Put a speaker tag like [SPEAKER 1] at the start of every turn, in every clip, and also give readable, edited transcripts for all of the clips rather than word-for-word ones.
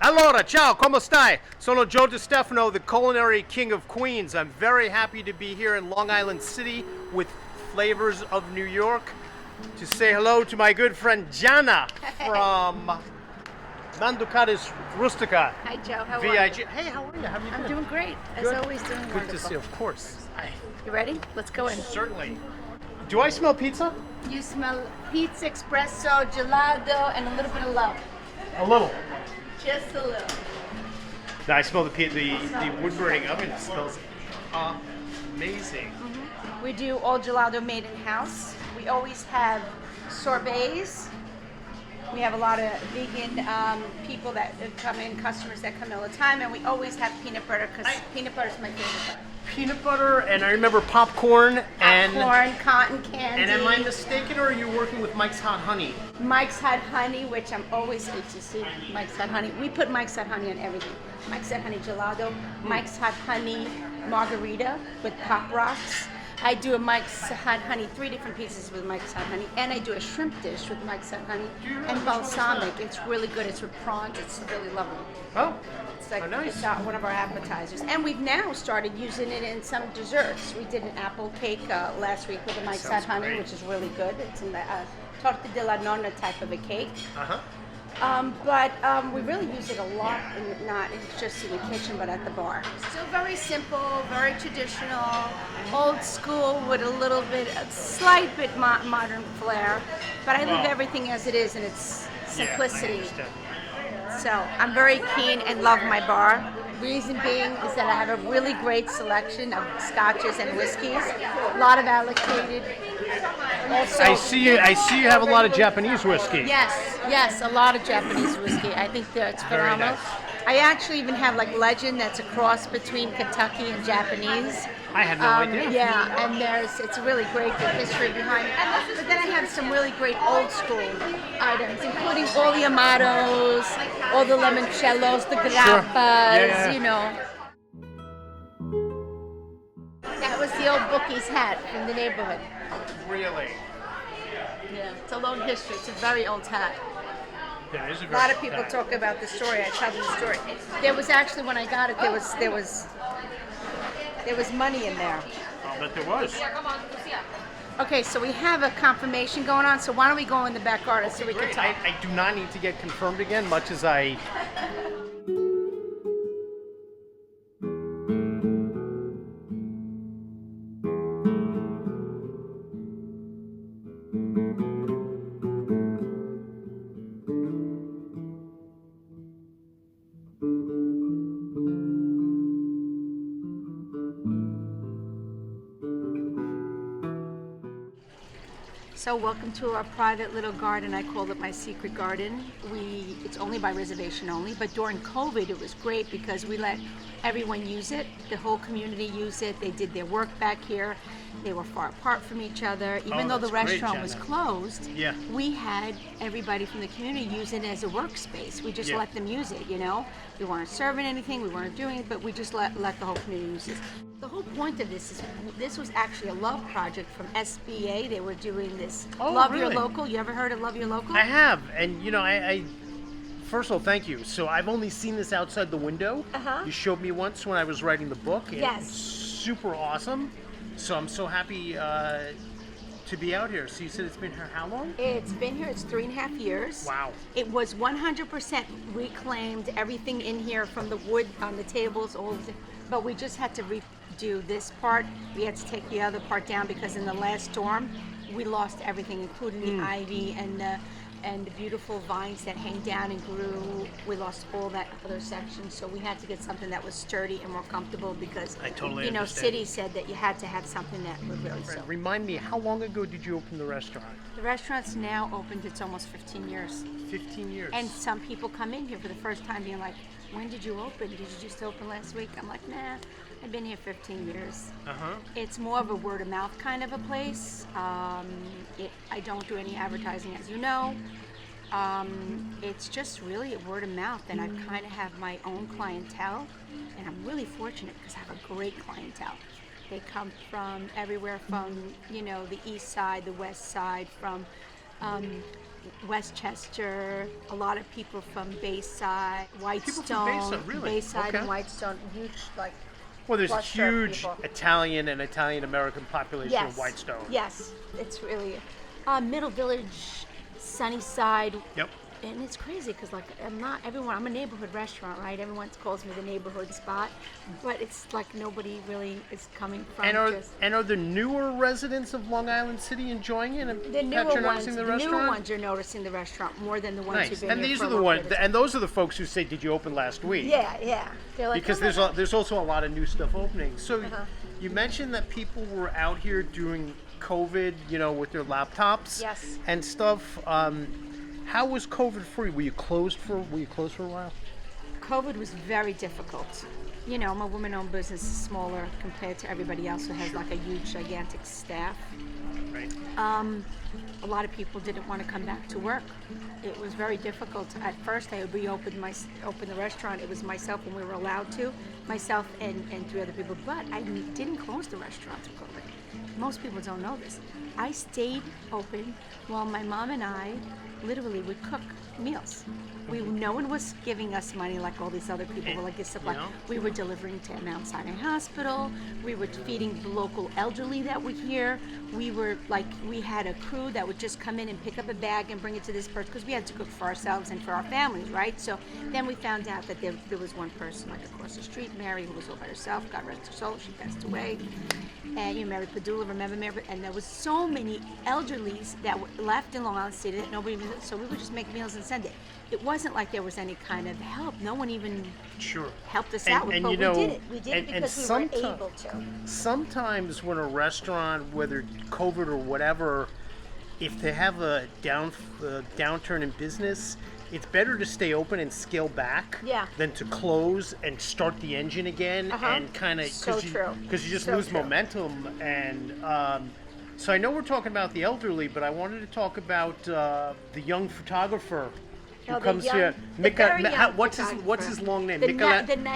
[SPEAKER 1] Allora, ciao, come stai? Sono Joe Distefano, the culinary king of Queens. I'm very happy to be here in Long Island City with flavors of New York to say hello to my good friend Gianna from Manducatis Rústica.
[SPEAKER 2] Hi Joe, how are you?
[SPEAKER 1] Hey, how are you? How have you been?
[SPEAKER 2] I'm doing great, as
[SPEAKER 1] Good.
[SPEAKER 2] always doing
[SPEAKER 1] Good
[SPEAKER 2] wonderful.
[SPEAKER 1] to see you, of course.
[SPEAKER 2] You ready? Let's go in.
[SPEAKER 1] Certainly. Do I smell pizza?
[SPEAKER 2] You smell pizza, espresso, gelato, and a little bit of love.
[SPEAKER 1] A little.
[SPEAKER 2] Just a little.
[SPEAKER 1] No, I smell the wood-burning oven. It smells amazing.
[SPEAKER 2] We do all gelato made in-house. We always have sorbets. We have a lot of vegan people that come in, customers that come in all the time, and we always have peanut butter because peanut butter is my favorite butter.
[SPEAKER 1] Peanut butter, and I remember popcorn and
[SPEAKER 2] Cotton candy.
[SPEAKER 1] And am I mistaken, or are you working with Mike's Hot Honey?
[SPEAKER 2] Mike's Hot Honey, which I'm always HCC. Mike's Hot Honey. We put Mike's Hot Honey on everything. Mike's Hot Honey gelato, Mike's Hot Honey margarita with Pop Rocks. I do a Mike's Hot Honey, 3 different pieces with Mike's Hot Honey, and I do a shrimp dish with Mike's Hot Honey and balsamic. It's really good. It's with prawns. It's really lovely.
[SPEAKER 1] Oh,
[SPEAKER 2] It's like
[SPEAKER 1] nice.
[SPEAKER 2] it's one of our appetizers, and we've now started using it in some desserts. We did an apple cake last week with the Mike's Hot
[SPEAKER 1] Sounds
[SPEAKER 2] Honey,
[SPEAKER 1] great.
[SPEAKER 2] which is really good. It's in the torta de la nonna type of a cake.
[SPEAKER 1] Uh-huh.
[SPEAKER 2] But we really use it a lot, not just in the kitchen, but at the bar. Still very simple, very traditional, old school with a little bit, a slight bit modern flair. But I leave everything as it is in its simplicity. So I'm very keen and love my bar. Reason being is that I have a really great selection of scotches and whiskeys, a lot of allocated. Also,
[SPEAKER 1] I see you have a lot of Japanese whiskey.
[SPEAKER 2] Yes, a lot of Japanese whiskey. I think that's phenomenal.
[SPEAKER 1] nice.
[SPEAKER 2] I actually even have like Legend, that's a cross between Kentucky and Japanese.
[SPEAKER 1] I had no idea.
[SPEAKER 2] Yeah, and it's a really great history behind it. But then I have some really great old school items, including all the Amatos, all the limoncellos, the grappas,
[SPEAKER 1] Yeah.
[SPEAKER 2] you know. That was the old bookie's hat from the neighborhood.
[SPEAKER 1] Really?
[SPEAKER 2] Yeah, it's a long history. It's a very old hat.
[SPEAKER 1] That is a
[SPEAKER 2] A lot of people talk about the story. I tell them the story. There was actually, when I got it, there was money in there.
[SPEAKER 1] I'll bet there was.
[SPEAKER 2] Okay, so we have a confirmation going on. So why don't we go in the back garden so we can
[SPEAKER 1] Great.
[SPEAKER 2] talk?
[SPEAKER 1] I do not need to get confirmed again, much as I...
[SPEAKER 2] So welcome to our private little garden. I called it my secret garden. It's only by reservation only, but during COVID it was great because we let everyone use it. The whole community use it. They did their work back here. They were far apart from each other. Even though the
[SPEAKER 1] that's great,
[SPEAKER 2] restaurant was
[SPEAKER 1] Jenna.
[SPEAKER 2] closed,
[SPEAKER 1] Yeah.
[SPEAKER 2] we had everybody from the community use it as a workspace. We just
[SPEAKER 1] Yeah.
[SPEAKER 2] let them use it, you know? We weren't serving anything, we weren't doing it, but we just let the whole community use it. The whole point of this was actually a love project from SBA. They were doing this Love Your
[SPEAKER 1] really?
[SPEAKER 2] Local. You ever heard of Love Your Local?
[SPEAKER 1] I have, and I first of all, thank you. So I've only seen this outside the window.
[SPEAKER 2] Uh-huh.
[SPEAKER 1] You showed me once when I was writing the book. And
[SPEAKER 2] Yes.
[SPEAKER 1] it's super awesome. So I'm so happy to be out here. So you said it's been here how long?
[SPEAKER 2] It's been here, it's 3.5 years.
[SPEAKER 1] Wow.
[SPEAKER 2] It was 100% reclaimed, everything in here from the wood on the tables, but we just had to redo this part. We had to take the other part down because in the last storm, we lost everything, including the ivy and the beautiful vines that hang down and grew. We lost all that other section, so we had to get something that was sturdy and more comfortable because,
[SPEAKER 1] I totally understand.
[SPEAKER 2] City said that you had to have something that would really serve.
[SPEAKER 1] Remind me, how long ago did you open the restaurant?
[SPEAKER 2] The restaurant's now opened, it's almost 15 years.
[SPEAKER 1] 15 years.
[SPEAKER 2] And some people come in here for the first time being like, when did you open? Did you just open last week? I'm like, nah, I've been here 15 years.
[SPEAKER 1] Uh-huh.
[SPEAKER 2] It's more of a word of mouth kind of a place. I don't do any advertising, as you know. It's just really a word of mouth, and I kind of have my own clientele, and I'm really fortunate because I have a great clientele. They come from everywhere from, the east side, the west side, from Westchester, a lot of people from Bayside, Whitestone.
[SPEAKER 1] People from Bayside, really?
[SPEAKER 2] Bayside
[SPEAKER 1] Okay.
[SPEAKER 2] and Whitestone, huge, like,
[SPEAKER 1] Well, there's a
[SPEAKER 2] cluster of
[SPEAKER 1] huge
[SPEAKER 2] people.
[SPEAKER 1] Italian and Italian-American population in Whitestone.
[SPEAKER 2] Yes, it's really Middle Village, Sunnyside.
[SPEAKER 1] Yep.
[SPEAKER 2] And it's crazy because, like, I'm a neighborhood restaurant, right? Everyone calls me the neighborhood spot, but it's like nobody really is coming from.
[SPEAKER 1] And are the newer residents of Long Island City enjoying it and
[SPEAKER 2] The newer
[SPEAKER 1] patronizing the restaurant?
[SPEAKER 2] newer ones are noticing the restaurant more than the ones
[SPEAKER 1] Nice.
[SPEAKER 2] who've been
[SPEAKER 1] And
[SPEAKER 2] here
[SPEAKER 1] these
[SPEAKER 2] for
[SPEAKER 1] are
[SPEAKER 2] a
[SPEAKER 1] the
[SPEAKER 2] long
[SPEAKER 1] ones,
[SPEAKER 2] period of
[SPEAKER 1] and those are the folks who say, "Did you open last week?"
[SPEAKER 2] Yeah. They're like,
[SPEAKER 1] Because
[SPEAKER 2] "Oh my
[SPEAKER 1] there's also a lot of new stuff opening. So
[SPEAKER 2] Uh-huh.
[SPEAKER 1] you mentioned that people were out here during COVID, with their laptops
[SPEAKER 2] Yes.
[SPEAKER 1] and stuff. How was COVID free? Were you closed for a while?
[SPEAKER 2] COVID was very difficult. I'm a woman-owned business, smaller compared to everybody else who has like a huge, gigantic staff.
[SPEAKER 1] Right.
[SPEAKER 2] A lot of people didn't want to come back to work. It was very difficult. At first, I reopened opened the restaurant. It was myself when we were allowed to, myself and 3 other people. But I didn't close the restaurant through COVID. Most people don't know this. I stayed open while my mom and I literally would cook meals. No one was giving us money like all these other people were like this stuff. Like we were delivering to Mount Sinai Hospital. We were feeding the local elderly that were here. We had a crew that would just come in and pick up a bag and bring it to this person because we had to cook for ourselves and for our families, right? So then we found out that there was one person like across the street, Mary, who was all by herself. God rest her soul. She passed away. And Mary Padula, remember Mary? And there was so many elderlies that were left in Long Island City that nobody even. So we would just make meals and send it. It wasn't like there was any kind of help. No one even helped us out with it. But we did it. We did it because we were able to.
[SPEAKER 1] Sometimes when a restaurant, whether COVID or whatever, if they have a downturn in business, it's better to stay open and scale back than to close and start the engine again and kind of because you just lose momentum. And so I know we're talking about the elderly, but I wanted to talk about the young photographer who comes here. What's his long name?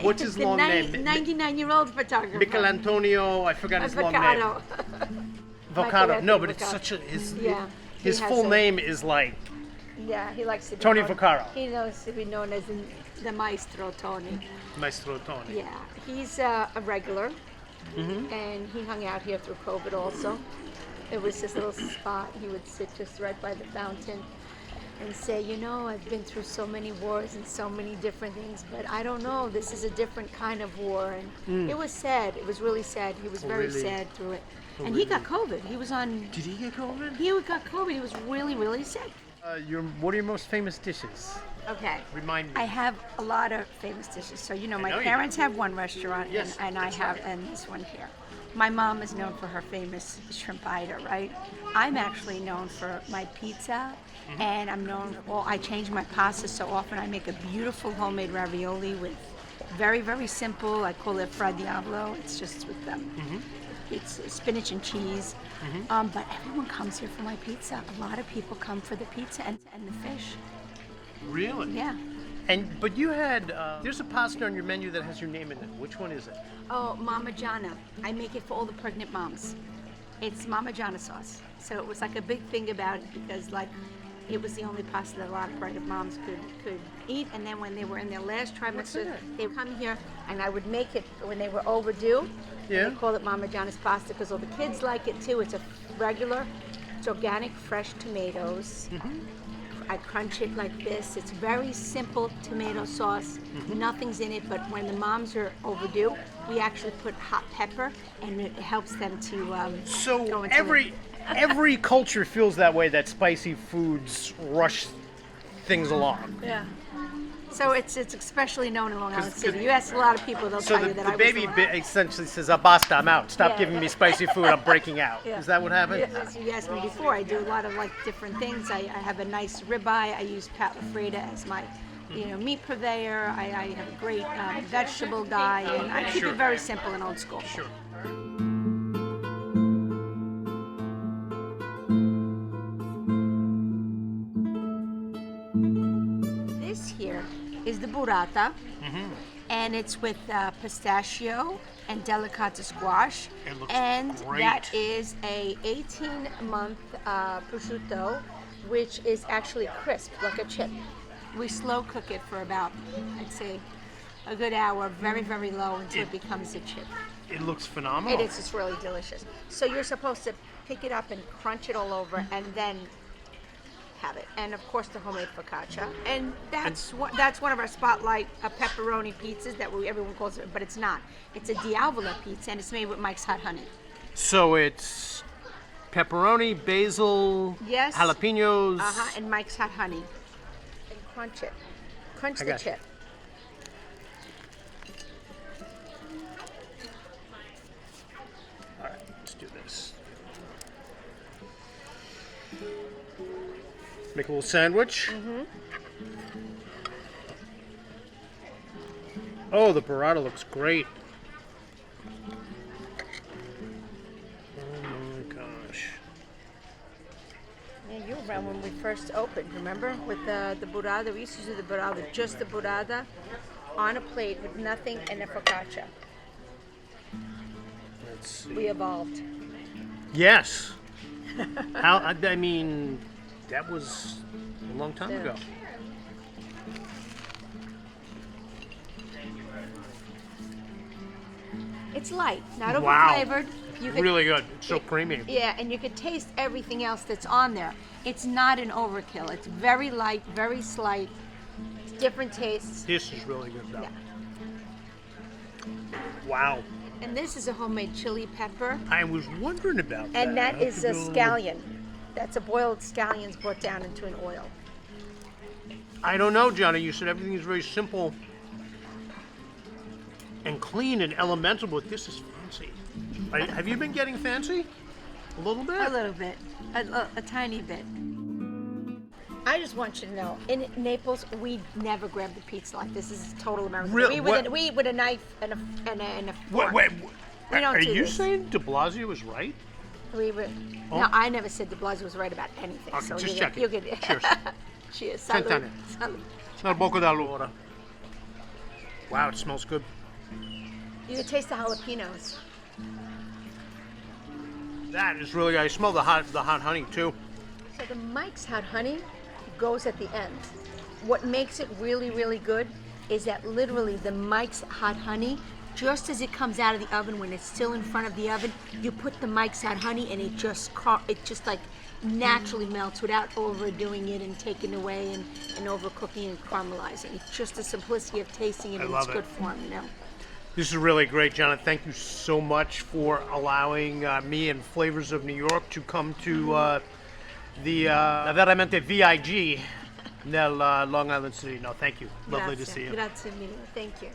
[SPEAKER 1] What's his long name?
[SPEAKER 2] 99-year-old photographer.
[SPEAKER 1] Michelantonio. I forgot his long name. Vocado. No, but it's such a his full name is like.
[SPEAKER 2] Yeah, he likes to be
[SPEAKER 1] Tony
[SPEAKER 2] known.
[SPEAKER 1] Vaccaro.
[SPEAKER 2] He knows to be known as the Maestro Tony.
[SPEAKER 1] Maestro Tony.
[SPEAKER 2] Yeah, he's a regular, and he hung out here through COVID also. It was this little spot. He would sit just right by the fountain and say, I've been through so many wars and so many different things, but I don't know, this is a different kind of war. And it was sad. It was really sad. He was very sad through it. And he got COVID. He was on...
[SPEAKER 1] Did he get COVID?
[SPEAKER 2] He got COVID. He was really, really sick.
[SPEAKER 1] What are your most famous dishes?
[SPEAKER 2] Okay.
[SPEAKER 1] Remind me.
[SPEAKER 2] I have a lot of famous dishes. So, my parents have one restaurant, and I have and this one here. My mom is known for her famous shrimp ida, right? I'm actually known for my pizza, and I'm known I change my pasta so often. I make a beautiful homemade ravioli with very, very simple. I call it fra diavolo. It's just with it's spinach and cheese. But everyone comes here for my pizza. A lot of people come for the pizza and the fish.
[SPEAKER 1] Really?
[SPEAKER 2] Yeah.
[SPEAKER 1] But you had there's a pasta on your menu that has your name in it. Which one is it?
[SPEAKER 2] Oh, Mama Gianna. I make it for all the pregnant moms. It's Mama Gianna sauce. So it was like a big thing about it because it was the only pasta that a lot of pregnant moms could eat. And then when they were in their last trimester, they would come here and I would make it when they were overdue. Yeah. They call it Mama Gianna's pasta because all the kids like it too. It's it's organic, fresh tomatoes. I crunch it like this. It's very simple tomato sauce. Nothing's in it, but when the moms are overdue, we actually put hot pepper, and it helps them to go into
[SPEAKER 1] every culture feels that way, that spicy foods rush things along.
[SPEAKER 2] Yeah. So it's especially known in Long Island City. You ask a lot of people, they'll tell you that I was
[SPEAKER 1] the baby essentially says, basta, I'm out. Stop giving me spicy food, I'm breaking out. Is that what happened?
[SPEAKER 2] As you asked me before, I do a lot of different things. I have a nice ribeye. I use Pat LaFreda as my meat purveyor. I have a great vegetable guy, and I keep it very simple and old school.
[SPEAKER 1] Sure.
[SPEAKER 2] This here is the burrata, and it's with pistachio and delicata squash.
[SPEAKER 1] It looks
[SPEAKER 2] and
[SPEAKER 1] great.
[SPEAKER 2] That is a 18-month prosciutto which is actually crisp, like a chip. We slow cook it for about, I'd say, a good hour, very, very low until it becomes a chip.
[SPEAKER 1] It looks phenomenal.
[SPEAKER 2] It is. It's really delicious. So you're supposed to pick it up and crunch it all over, and then have it. And of course, the homemade focaccia. And that's one of our spotlight pepperoni pizzas that everyone calls it, but it's not. It's a Diavola pizza, and it's made with Mike's Hot Honey.
[SPEAKER 1] So it's pepperoni, basil,
[SPEAKER 2] yes,
[SPEAKER 1] jalapenos,
[SPEAKER 2] and Mike's Hot Honey. And crunch it. Crunch the chip.
[SPEAKER 1] All right, let's do this. Make a little sandwich. Oh, the burrata looks great. Oh my gosh.
[SPEAKER 2] Yeah, you were around when we first opened, remember? With the burrata. We used to do the burrata, just the burrata on a plate with nothing and a focaccia.
[SPEAKER 1] Let's see.
[SPEAKER 2] We evolved.
[SPEAKER 1] Yes. I mean, that was a long time ago.
[SPEAKER 2] It's light, not
[SPEAKER 1] Wow.
[SPEAKER 2] overflavored.
[SPEAKER 1] Really good. It's so creamy.
[SPEAKER 2] Yeah, and you could taste everything else that's on there. It's not an overkill. It's very light, very slight, different tastes.
[SPEAKER 1] This is really good though.
[SPEAKER 2] Yeah.
[SPEAKER 1] Wow.
[SPEAKER 2] And this is a homemade chili pepper.
[SPEAKER 1] I was wondering about that.
[SPEAKER 2] And that
[SPEAKER 1] I have
[SPEAKER 2] is
[SPEAKER 1] to
[SPEAKER 2] a
[SPEAKER 1] go-
[SPEAKER 2] scallion. That's a boiled scallions brought down into an oil.
[SPEAKER 1] I don't know, Johnny. You said everything is very simple and clean and elemental, but this is fancy. Have you been getting fancy? A little bit?
[SPEAKER 2] A little bit. A tiny bit. I just want you to know, in Naples, we never grab the pizza like this. This is total American.
[SPEAKER 1] Really?
[SPEAKER 2] We eat with a knife and a fork.
[SPEAKER 1] Wait.
[SPEAKER 2] We don't
[SPEAKER 1] Are
[SPEAKER 2] do
[SPEAKER 1] you
[SPEAKER 2] this.
[SPEAKER 1] saying de Blasio was right?
[SPEAKER 2] We would.
[SPEAKER 1] Oh.
[SPEAKER 2] No, I never said de Blasio was right about anything.
[SPEAKER 1] Okay,
[SPEAKER 2] so
[SPEAKER 1] just
[SPEAKER 2] you
[SPEAKER 1] checking.
[SPEAKER 2] You could,
[SPEAKER 1] Cheers.
[SPEAKER 2] Cheers.
[SPEAKER 1] Cent'anni.
[SPEAKER 2] Salud.
[SPEAKER 1] Nel bocca d'allora. Wow, it smells good.
[SPEAKER 2] You could taste the jalapenos.
[SPEAKER 1] That is really good. I smell the hot honey too.
[SPEAKER 2] So the Mike's Hot Honey goes at the end. What makes it really, really good is that literally the Mike's Hot Honey, just as it comes out of the oven, when it's still in front of the oven, you put the Mike's Hot Honey and it just like naturally melts without overdoing it and taking away and overcooking and caramelizing. It's just the simplicity of tasting it in its good form, you know.
[SPEAKER 1] This is really great, Jonathan. Thank you so much for allowing me and Flavors of New York to come to the veramente VIG nel Long Island City. No, thank you. Lovely to see you.
[SPEAKER 2] Grazie mille. Thank you.